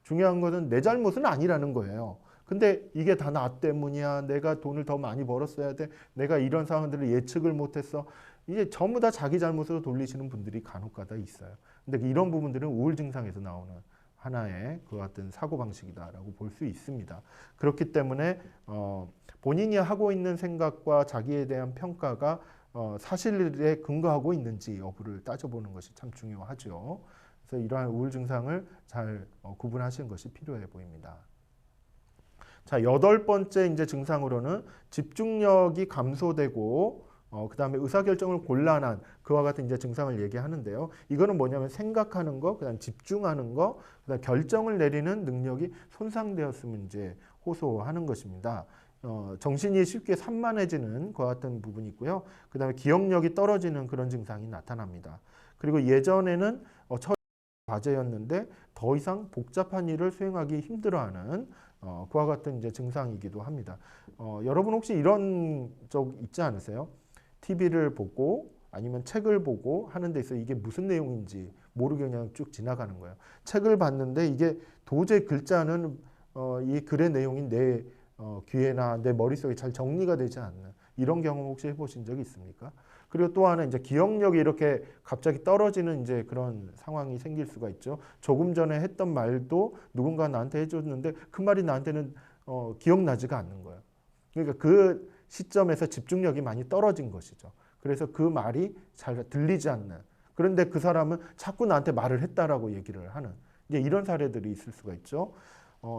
중요한 것은 내 잘못은 아니라는 거예요. 근데 이게 다 나 때문이야. 내가 돈을 더 많이 벌었어야 돼. 내가 이런 상황들을 예측을 못했어. 이게 전부 다 자기 잘못으로 돌리시는 분들이 간혹가다 있어요. 근데 이런 부분들은 우울 증상에서 나오는 하나의 그 같은 사고방식이다라고 볼 수 있습니다. 그렇기 때문에 본인이 하고 있는 생각과 자기에 대한 평가가 사실에 근거하고 있는지 여부를 따져보는 것이 참 중요하죠. 그래서 이러한 우울 증상을 잘 구분하시는 것이 필요해 보입니다. 자, 8번째 이제 증상으로는 집중력이 감소되고 그다음에 의사결정을 곤란한 그와 같은 이제 증상을 얘기하는데요. 이거는 뭐냐면 생각하는 거, 그다음 집중하는 거, 그다음 결정을 내리는 능력이 손상되었으면 이제 호소하는 것입니다. 정신이 쉽게 산만해지는 그와 같은 부분이 있고요. 그다음에 기억력이 떨어지는 그런 증상이 나타납니다. 그리고 예전에는 과제였는데 더 이상 복잡한 일을 수행하기 힘들어하는 그와 같은 이제 증상이기도 합니다. 여러분 혹시 이런 적 있지 않으세요? TV를 보고 아니면 책을 보고 하는 데 있어 이게 무슨 내용인지 모르게 그냥 쭉 지나가는 거예요. 책을 봤는데 이게 도저히 글자는 이 글의 내용이 내 귀에나 내 머릿속에 잘 정리가 되지 않는 이런 경험 혹시 해보신 적이 있습니까? 그리고 또 하나 이제 기억력이 이렇게 갑자기 떨어지는 이제 그런 상황이 생길 수가 있죠. 조금 전에 했던 말도 누군가 나한테 해줬는데 그 말이 나한테는 기억나지가 않는 거예요. 그러니까 그 시점에서 집중력이 많이 떨어진 것이죠. 그래서 그 말이 잘 들리지 않는. 그런데 그 사람은 자꾸 나한테 말을 했다라고 얘기를 하는 이제 이런 사례들이 있을 수가 있죠.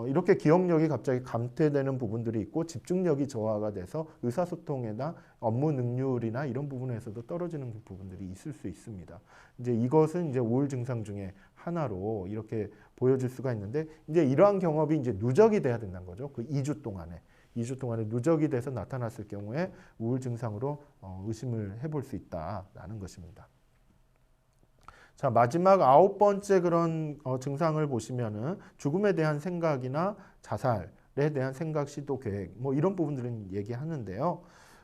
이렇게 기억력이 갑자기 감퇴되는 부분들이 있고 집중력이 저하가 돼서 의사소통이나 업무 능률이나 이런 부분에서도 떨어지는 부분들이 있을 수 있습니다. 이제 이것은 이제 우울 증상 중에 하나로 이렇게 보여질 수가 있는데 이제 이러한 경험이 이제 누적이 돼야 된다는 거죠. 그 2주 동안에. 2주 동안에 누적이 돼서 나타났을 경우에 우울 증상으로 의심을 해볼 수 있다라는 것입니다. 자, 마지막 9번째 그런 증상을 보시면은 죽음에 대한 생각이나 자살에 대한 생각, 시도, 계획 뭐 이런 부분들은 얘기하는데요.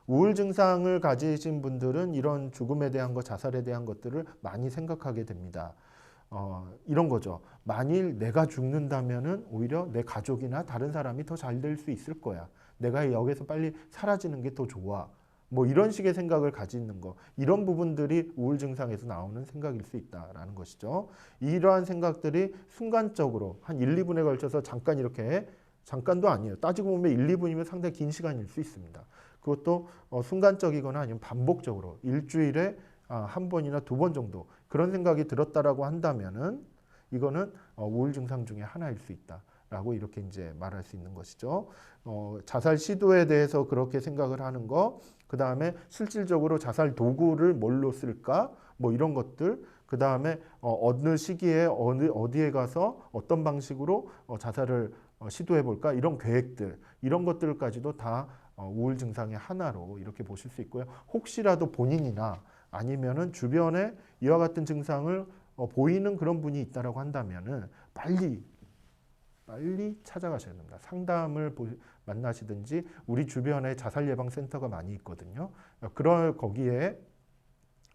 우울 증상을 가지신 분들은 이런 죽음에 대한 것, 자살에 대한 것들을 많이 생각하게 됩니다. 이런 거죠. 만일 내가 죽는다면은 오히려 내 가족이나 다른 사람이 더 잘 될 수 있을 거야. 내가 여기서 빨리 사라지는 게 더 좋아. 뭐 이런 식의 생각을 가지는 거, 이런 부분들이 우울 증상에서 나오는 생각일 수 있다라는 것이죠. 이러한 생각들이 순간적으로 한 1, 2분에 걸쳐서 잠깐 이렇게, 잠깐도 아니에요. 따지고 보면 1, 2분이면 상당히 긴 시간일 수 있습니다. 그것도 순간적이거나 아니면 반복적으로 일주일에 한 번이나 두 번 정도 그런 생각이 들었다라고 한다면은 이거는 우울 증상 중에 하나일 수 있다. 라고 이렇게 이제 말할 수 있는 것이죠. 자살 시도에 대해서 그렇게 생각을 하는 거, 그 다음에 실질적으로 자살 도구를 뭘로 쓸까, 뭐 이런 것들, 그 다음에 어느 시기에 어디에 가서 어떤 방식으로 자살을 시도해 볼까, 이런 계획들, 이런 것들까지도 다 우울 증상의 하나로 이렇게 보실 수 있고요. 혹시라도 본인이나 아니면은 주변에 이와 같은 증상을 보이는 그런 분이 있다라고 한다면은 빨리 찾아가셔야 됩니다. 상담을 만나시든지 우리 주변에 자살예방센터가 많이 있거든요. 거기에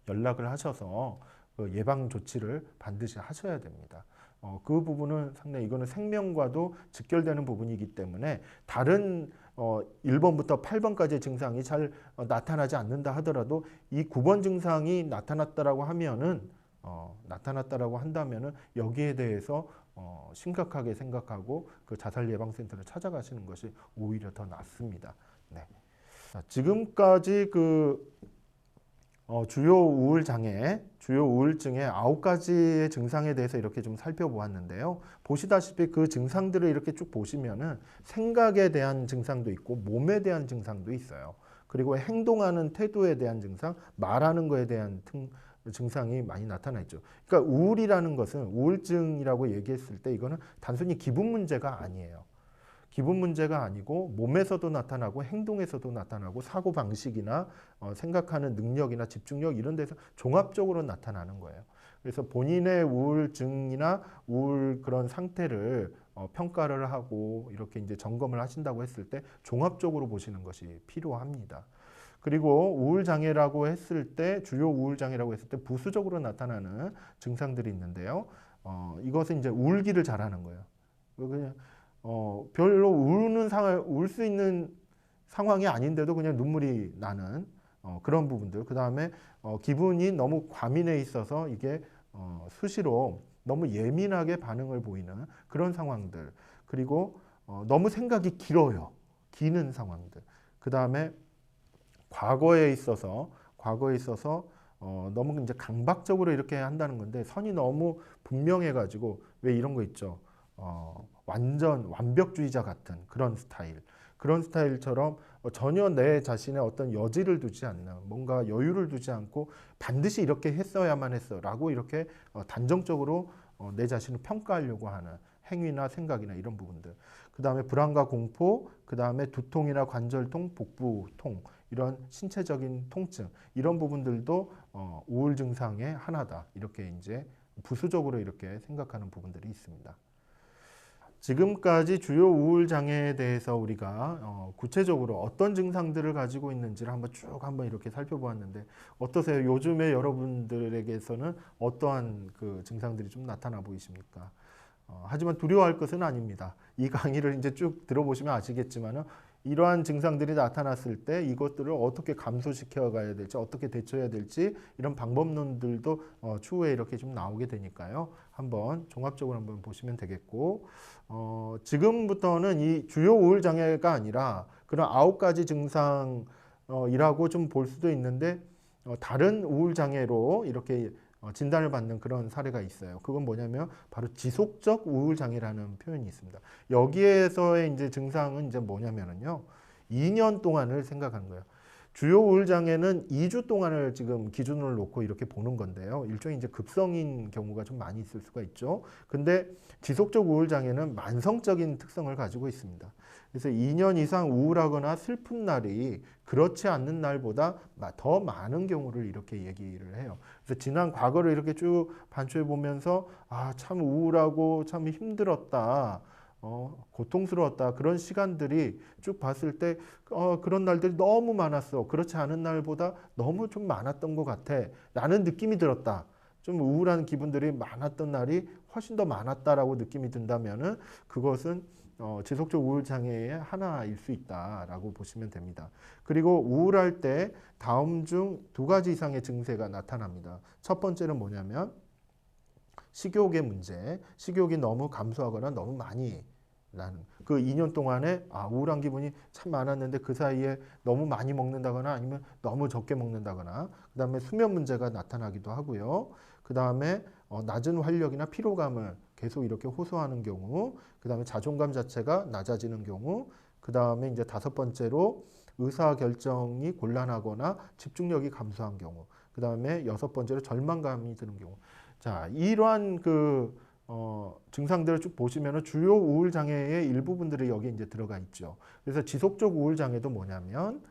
연락을 하셔서 그 예방 조치를 반드시 하셔야 됩니다. 그 부분은 상당히 이거는 생명과도 직결되는 부분이기 때문에 다른 1번부터 8번까지의 증상이 잘 나타나지 않는다 하더라도 이 9번 증상이 나타났다라고 한다면은 여기에 대해서 심각하게 생각하고 그 자살예방센터를 찾아가시는 것이 오히려 더 낫습니다. 네. 자, 지금까지 그 주요 우울장애, 주요 우울증의 9가지의 증상에 대해서 이렇게 좀 살펴보았는데요. 보시다시피 그 증상들을 이렇게 쭉 보시면은 생각에 대한 증상도 있고 몸에 대한 증상도 있어요. 그리고 행동하는 태도에 대한 증상, 말하는 거에 대한 증상이 많이 나타나 있죠. 그러니까 우울이라는 것은 우울증이라고 얘기했을 때 이거는 단순히 기분 문제가 아니에요. 기분 문제가 아니고 몸에서도 나타나고 행동에서도 나타나고 사고 방식이나 생각하는 능력이나 집중력 이런 데서 종합적으로 나타나는 거예요. 그래서 본인의 우울증이나 우울 그런 상태를 평가를 하고 이렇게 이제 점검을 하신다고 했을 때 종합적으로 보시는 것이 필요합니다. 그리고 우울장애라고 했을 때, 주요 우울장애라고 했을 때 부수적으로 나타나는 증상들이 있는데요. 이것은 이제 울기를 잘하는 거예요. 그냥 별로 울 수 있는 상황이 아닌데도 그냥 눈물이 나는 그런 부분들. 그 다음에 기분이 너무 과민해 있어서 이게 수시로 너무 예민하게 반응을 보이는 그런 상황들. 그리고 너무 생각이 기는 상황들. 그 다음에 과거에 있어서 너무 이제 강박적으로 이렇게 한다는 건데 선이 너무 분명해가지고 왜 이런 거 있죠? 완전 완벽주의자 같은 그런 스타일처럼 전혀 내 자신의 어떤 여지를 두지 않는 뭔가 여유를 두지 않고 반드시 이렇게 했어야만 했어라고 이렇게 단정적으로 내 자신을 평가하려고 하는 행위나 생각이나 이런 부분들. 그 다음에 불안과 공포, 그 다음에 두통이나 관절통, 복부통 이런 신체적인 통증 이런 부분들도 우울 증상의 하나다. 이렇게 이제 부수적으로 이렇게 생각하는 부분들이 있습니다. 지금까지 주요 우울 장애에 대해서 우리가 구체적으로 어떤 증상들을 가지고 있는지를 한번 이렇게 살펴보았는데 어떠세요? 요즘에 여러분들에게서는 어떠한 그 증상들이 좀 나타나 보이십니까? 하지만 두려워할 것은 아닙니다. 이 강의를 이제 쭉 들어보시면 아시겠지만은 이러한 증상들이 나타났을 때 이것들을 어떻게 감소시켜 가야 될지, 어떻게 대처해야 될지 이런 방법론들도 추후에 이렇게 좀 나오게 되니까요. 한번 종합적으로 한번 보시면 되겠고, 지금부터는 이 주요 우울 장애가 아니라 그런 9가지 증상이라고 좀 볼 수도 있는데, 다른 우울 장애로 이렇게 진단을 받는 그런 사례가 있어요. 그건 뭐냐면 바로 지속적 우울 장애라는 표현이 있습니다. 여기에서의 이제 증상은 이제 뭐냐면은요, 2년 동안을 생각하는 거예요. 주요 우울 장애는 2주 동안을 지금 기준으로 놓고 이렇게 보는 건데요. 일종의 이제 급성인 경우가 좀 많이 있을 수가 있죠. 근데 지속적 우울 장애는 만성적인 특성을 가지고 있습니다. 그래서 2년 이상 우울하거나 슬픈 날이 그렇지 않는 날보다 더 많은 경우를 이렇게 얘기를 해요. 그래서 지난 과거를 이렇게 쭉 반추해 보면서 참 우울하고 참 힘들었다. 고통스러웠다. 그런 시간들이 쭉 봤을 때 그런 날들이 너무 많았어. 그렇지 않은 날보다 너무 좀 많았던 것 같아. 라는 느낌이 들었다. 좀 우울한 기분들이 많았던 날이 훨씬 더 많았다라고 느낌이 든다면은 그것은 지속적 우울 장애의 하나일 수 있다라고 보시면 됩니다. 그리고 우울할 때 다음 중 2가지 이상의 증세가 나타납니다. 첫 번째는 뭐냐면 식욕의 문제. 식욕이 너무 감소하거나 너무 많이 나는 그 2년 동안에 우울한 기분이 참 많았는데 그 사이에 너무 많이 먹는다거나 아니면 너무 적게 먹는다거나, 그 다음에 수면 문제가 나타나기도 하고요. 그 다음에 낮은 활력이나 피로감을 계속 이렇게 호소하는 경우, 그 다음에 자존감 자체가 낮아지는 경우, 그 다음에 이제 5번째로 의사 결정이 곤란하거나 집중력이 감소한 경우, 그 다음에 6번째로 절망감이 드는 경우. 자, 이러한 증상들을 쭉 보시면 주요 우울 장애의 일부분들이 여기 이제 들어가 있죠. 그래서 지속적 우울 장애도 뭐냐면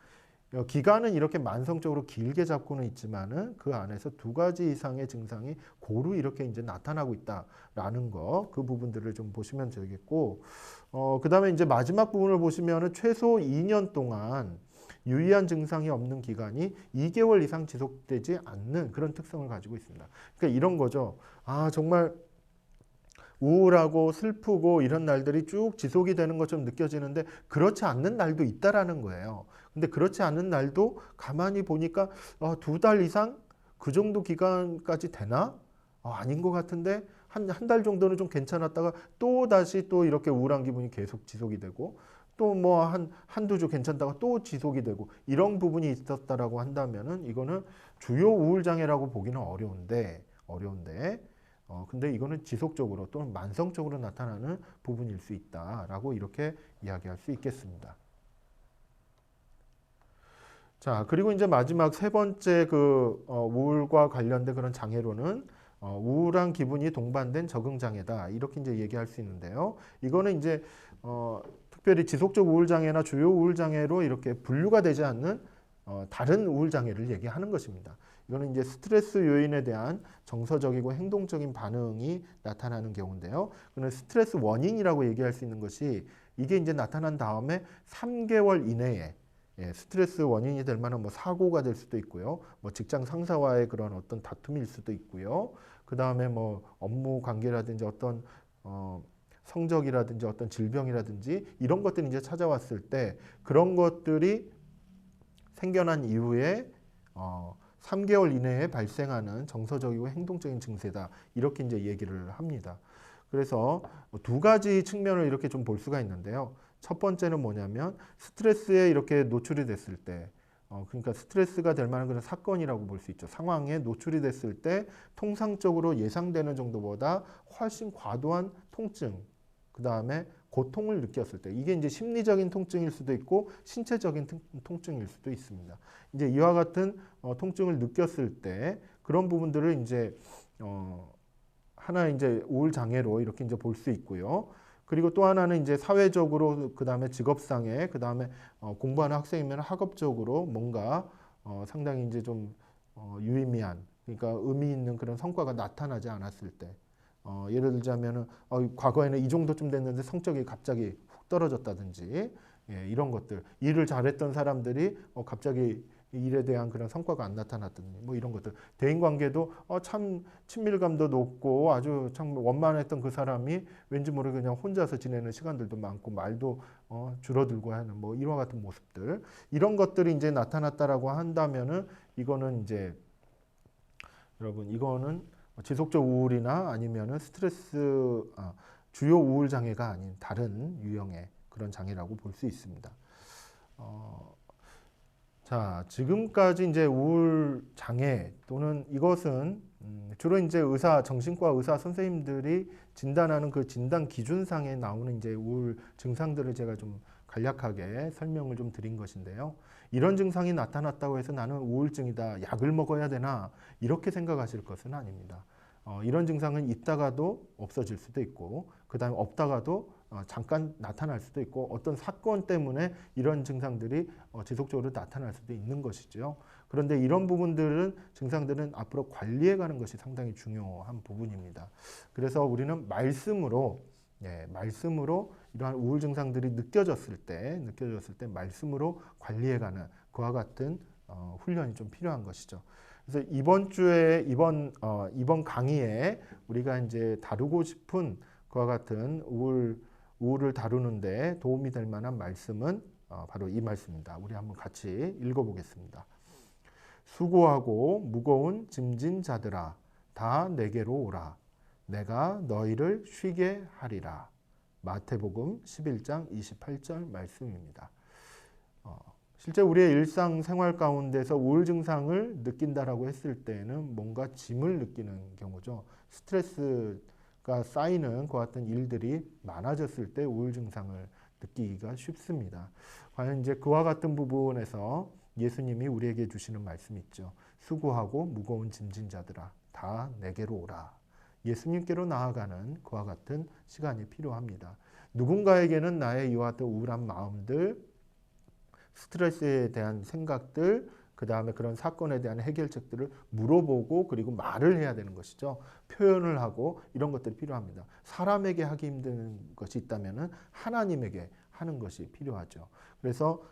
기간은 이렇게 만성적으로 길게 잡고는 있지만은 그 안에서 2가지 이상의 증상이 고루 이렇게 이제 나타나고 있다라는 거, 그 부분들을 좀 보시면 되겠고, 그 다음에 이제 마지막 부분을 보시면은 최소 2년 동안 유의한 증상이 없는 기간이 2개월 이상 지속되지 않는 그런 특성을 가지고 있습니다. 그러니까 이런 거죠. 정말 우울하고 슬프고 이런 날들이 쭉 지속이 되는 것처럼 느껴지는데 그렇지 않는 날도 있다라는 거예요. 근데 그렇지 않은 날도 가만히 보니까 2달 이상 그 정도 기간까지 되나? 아닌 것 같은데 한 달 정도는 좀 괜찮았다가 또 다시 또 이렇게 우울한 기분이 계속 지속이 되고, 또 뭐 한두 주 괜찮다가 또 지속이 되고, 이런 부분이 있었다라고 한다면은 이거는 주요 우울 장애라고 보기는 어려운데 근데 이거는 지속적으로 또는 만성적으로 나타나는 부분일 수 있다라고 이렇게 이야기할 수 있겠습니다. 자, 그리고 이제 마지막 3번째 우울과 관련된 그런 장애로는 우울한 기분이 동반된 적응 장애다. 이렇게 이제 얘기할 수 있는데요. 이거는 이제 특별히 지속적 우울 장애나 주요 우울 장애로 이렇게 분류가 되지 않는 다른 우울 장애를 얘기하는 것입니다. 이거는 이제 스트레스 요인에 대한 정서적이고 행동적인 반응이 나타나는 경우인데요. 그는 스트레스 원인이라고 얘기할 수 있는 것이 이게 이제 나타난 다음에 3개월 이내에 스트레스 원인이 될 만한 뭐 사고가 될 수도 있고요. 뭐 직장 상사와의 그런 어떤 다툼일 수도 있고요. 그 다음에 뭐 업무 관계라든지 어떤 성적이라든지 어떤 질병이라든지 이런 것들이 이제 찾아왔을 때 그런 것들이 생겨난 이후에 3개월 이내에 발생하는 정서적이고 행동적인 증세다. 이렇게 이제 얘기를 합니다. 그래서 2가지 측면을 이렇게 좀 볼 수가 있는데요. 첫 번째는 뭐냐면 스트레스에 이렇게 노출이 됐을 때, 그러니까 스트레스가 될 만한 그런 사건이라고 볼 수 있죠. 상황에 노출이 됐을 때 통상적으로 예상되는 정도보다 훨씬 과도한 통증, 그 다음에 고통을 느꼈을 때, 이게 이제 심리적인 통증일 수도 있고 신체적인 통증일 수도 있습니다. 이제 이와 같은 통증을 느꼈을 때 그런 부분들을 이제 하나의 이제 우울 장애로 이렇게 이제 볼 수 있고요. 그리고 또 하나는 이제 사회적으로, 그 다음에 직업상에, 그 다음에 공부하는 학생이면 학업적으로 뭔가 상당히 이제 좀 유의미한, 그러니까 의미 있는 그런 성과가 나타나지 않았을 때, 예를 들자면은 과거에는 이 정도쯤 됐는데 성적이 갑자기 훅 떨어졌다든지, 이런 것들, 일을 잘했던 사람들이 갑자기 일에 대한 그런 성과가 안 나타났더니 뭐 이런 것들. 대인 관계도 참 친밀감도 높고 아주 참 원만했던 그 사람이 왠지 모르게 그냥 혼자서 지내는 시간들도 많고 말도 줄어들고 하는 뭐 이와 같은 모습들. 이런 것들이 이제 나타났다라고 한다면은 이거는 이제 여러분 이거는 지속적 우울이나 아니면은 스트레스 주요 우울 장애가 아닌 다른 유형의 그런 장애라고 볼 수 있습니다. 자, 지금까지 이제 우울 장애 또는 이것은 주로 이제 정신과 의사 선생님들이 진단하는 그 진단 기준상에 나오는 이제 우울 증상들을 제가 좀 간략하게 설명을 좀 드린 것인데요. 이런 증상이 나타났다고 해서 나는 우울증이다, 약을 먹어야 되나 이렇게 생각하실 것은 아닙니다. 이런 증상은 있다가도 없어질 수도 있고, 그 다음에 없다가도 잠깐 나타날 수도 있고, 어떤 사건 때문에 이런 증상들이 지속적으로 나타날 수도 있는 것이죠. 그런데 이런 증상들은 앞으로 관리해가는 것이 상당히 중요한 부분입니다. 그래서 우리는 말씀으로 이러한 우울 증상들이 느껴졌을 때 말씀으로 관리해가는 그와 같은 훈련이 좀 필요한 것이죠. 그래서 이번 강의에 우리가 이제 다루고 싶은 그와 같은 우울을 다루는데 도움이 될 만한 말씀은 바로 이 말씀입니다. 우리 한번 같이 읽어보겠습니다. 수고하고 무거운 짐진 자들아, 다 내게로 오라. 내가 너희를 쉬게 하리라. 마태복음 11장 28절 말씀입니다. 실제 우리의 일상생활 가운데서 우울 증상을 느낀다라고 했을 때는 뭔가 짐을 느끼는 경우죠. 스트레스가 쌓이는 그 같은 일들이 많아졌을 때 우울 증상을 느끼기가 쉽습니다. 과연 이제 그와 같은 부분에서 예수님이 우리에게 주시는 말씀이 있죠. 수고하고 무거운 짐진 자들아, 다 내게로 오라. 예수님께로 나아가는 그와 같은 시간이 필요합니다. 누군가에게는 나의 이와 같은 우울한 마음들, 스트레스에 대한 생각들, 그 다음에 그런 사건에 대한 해결책들을 물어보고 그리고 말을 해야 되는 것이죠. 표현을 하고 이런 것들이 필요합니다. 사람에게 하기 힘든 것이 있다면 하나님에게 하는 것이 필요하죠. 그래서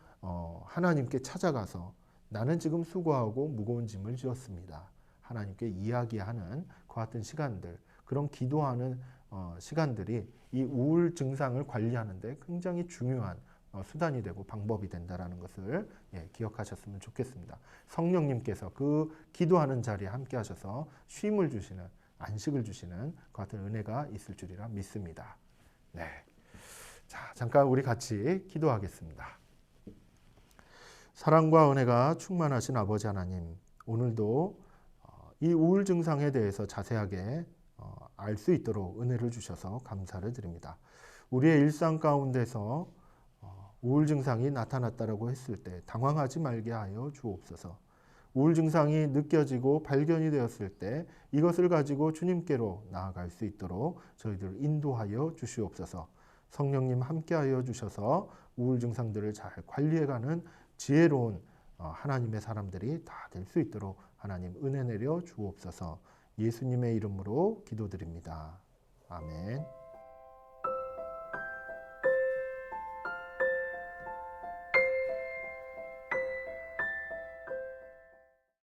하나님께 찾아가서 나는 지금 수고하고 무거운 짐을 지었습니다. 하나님께 이야기하는 그 같은 시간들, 그런 기도하는 시간들이 이 우울 증상을 관리하는 데 굉장히 중요한 수단이 되고 방법이 된다는 것을 기억하셨으면 좋겠습니다. 성령님께서 그 기도하는 자리에 함께 하셔서 쉼을 주시는, 안식을 주시는 그 같은 은혜가 있을 줄이라 믿습니다. 네. 자, 잠깐 우리 같이 기도하겠습니다. 사랑과 은혜가 충만하신 아버지 하나님, 오늘도 이 우울 증상에 대해서 자세하게 알 수 있도록 은혜를 주셔서 감사를 드립니다. 우리의 일상 가운데서 우울 증상이 나타났다라고 했을 때 당황하지 말게 하여 주옵소서. 우울 증상이 느껴지고 발견이 되었을 때 이것을 가지고 주님께로 나아갈 수 있도록 저희들을 인도하여 주시옵소서. 성령님 함께하여 주셔서 우울 증상들을 잘 관리해가는 지혜로운 하나님의 사람들이 다 될 수 있도록 하나님 은혜 내려 주옵소서. 예수님의 이름으로 기도드립니다. 아멘.